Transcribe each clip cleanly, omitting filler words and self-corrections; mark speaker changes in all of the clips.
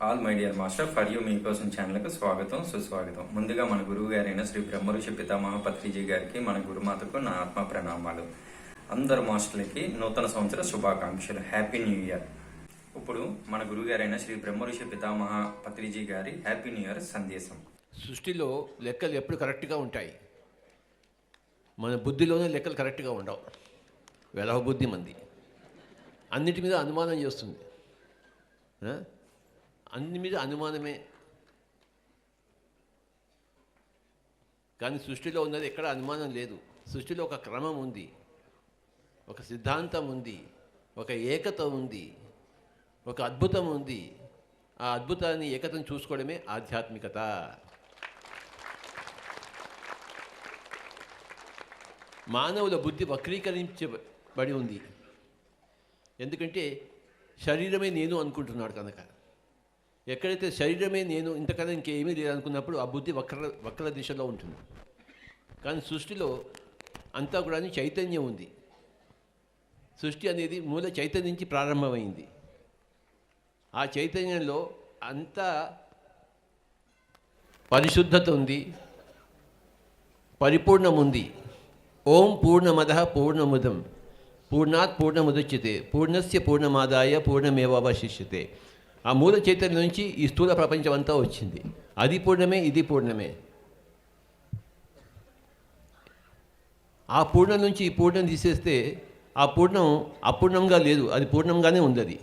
Speaker 1: All my dear master for you మీకోసం ఛానల్కు స్వాగతం సుస్వాగతం. ముందుగా మన గురువు గారైన శ్రీ బ్రహ్మఋషి పితామహ పత్రిజీ గారికి, మన గురుమాతకు నా ఆత్మ ప్రణామాలు. అందరు మాస్టర్లకి నూతన సంవత్సర శుభాకాంక్షలు, హ్యాపీ న్యూ ఇయర్. ఇప్పుడు మన గురువు గారైన శ్రీ బ్రహ్మఋషి పితామహ పత్రిజీ గారి హ్యాపీ న్యూ ఇయర్ సందేశం.
Speaker 2: సృష్టిలో లెక్కలు ఎప్పుడు కరెక్ట్గా ఉంటాయి, మన బుద్ధిలోనే లెక్కలు కరెక్ట్గా ఉండవు. వెలవ బుద్ధి మంది అన్నిటి మీద అనుమానం చేస్తుంది, అన్ని మీద అనుమానమే. కానీ సృష్టిలో ఉన్నది ఎక్కడ అనుమానం లేదు. సృష్టిలో ఒక క్రమం ఉంది, ఒక సిద్ధాంతం ఉంది, ఒక ఏకత ఉంది, ఒక అద్భుతం ఉంది. ఆ అద్భుతాన్ని ఏకతను చూసుకోవడమే ఆధ్యాత్మికత. మానవుల బుద్ధి వక్రీకరించబడి ఉంది, ఎందుకంటే శరీరమే నేను అనుకుంటున్నాడు కనుక. ఎక్కడైతే శరీరమే నేను, ఇంతకన్నా ఇంకేమీ లేదనుకున్నప్పుడు ఆ బుద్ధి వక్ర దిశలో ఉంటుంది. కానీ సృష్టిలో అంతా కూడా చైతన్యం ఉంది. సృష్టి అనేది మూల చైతన్యం నుంచి ప్రారంభమైంది. ఆ చైతన్యంలో అంతా పరిశుద్ధత ఉంది, పరిపూర్ణం ఉంది. ఓం పూర్ణమదః పూర్ణముదం పూర్ణాత్ పూర్ణముదచ్యతే పూర్ణస్య పూర్ణమాదాయ పూర్ణమేవావశిష్యతే. ఆ మూల చైతన్యం నుంచి ఈ స్థూల ప్రపంచం అంతా వచ్చింది. అది పూర్ణమే, ఇది పూర్ణమే. ఆ పూర్ణం నుంచి ఈ పూర్ణం తీసేస్తే ఆ పూర్ణం అపూర్ణంగా లేదు, అది పూర్ణంగానే ఉంది. అది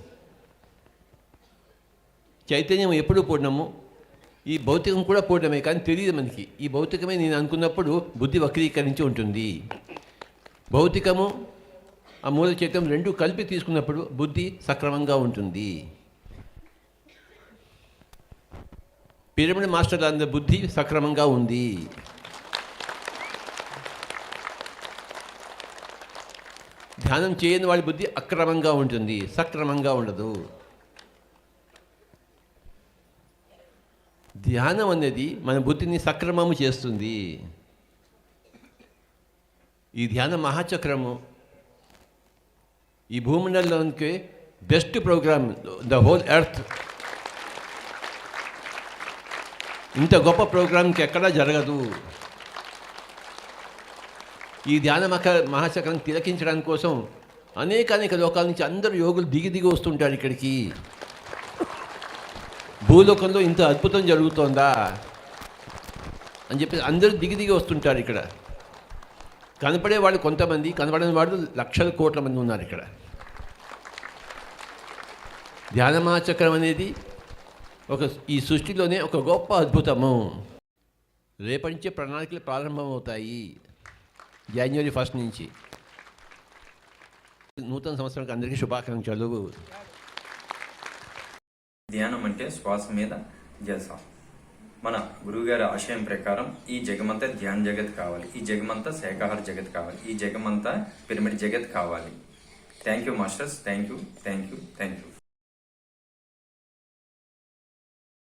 Speaker 2: చైతన్యం ఎప్పుడు పూర్ణము. ఈ భౌతికం కూడా పూర్ణమే, కానీ తెలియదు మనకి. ఈ భౌతికమే నేను అనుకున్నప్పుడు బుద్ధి వక్రీకరించి ఉంటుంది. భౌతికము ఆ మూల చైతన్యం రెండు కలిపి తీసుకున్నప్పుడు బుద్ధి సక్రమంగా ఉంటుంది. పిరమిడ్ మాస్టర్ల అందరి బుద్ధి సక్రమంగా ఉంది. ధ్యానం చేయని వాళ్ళ బుద్ధి అక్రమంగా ఉంటుంది, సక్రమంగా ఉండదు. ధ్యానం అనేది మన బుద్ధిని సక్రమము చేస్తుంది. ఈ ధ్యాన మహాచక్రము ఈ భూమండలంలోనికి best program the whole earth. ఇంత గొప్ప ప్రోగ్రాంకి ఎక్కడా జరగదు. ఈ ధ్యాన మహాచక్రం తిలకించడానికి కోసం అనేక లోకాల నుంచి అందరూ యోగులు దిగి వస్తుంటారు ఇక్కడికి. భూలోకంలో ఇంత అద్భుతం జరుగుతోందా అని చెప్పి అందరూ దిగి వస్తుంటారు ఇక్కడ. కనపడే వాళ్ళు కొంతమంది, కనపడని వాళ్ళు లక్షల కోట్ల మంది ఉన్నారు ఇక్కడ. ధ్యాన మహాచక్రం అనేది ఈ సృష్టిలోనే ఒక గొప్ప అద్భుతము. రేపటి నుంచే ప్రణాళికలు ప్రారంభమవుతాయి, జనవరి 1 నుంచి. నూతన సంవత్సరానికి అందరికీ శుభాకాంక్షలు.
Speaker 1: ధ్యానం అంటే శ్వాస మీద ధ్యాస. మన గురువుగారి ఆశయం ప్రకారం ఈ జగమంతా ధ్యాన జగత్ కావాలి, ఈ జగమంతా శాకాహార జగత్ కావాలి, ఈ జగమంతా పిరమిడ్ జగత్ కావాలి. Thank you masters, thank you.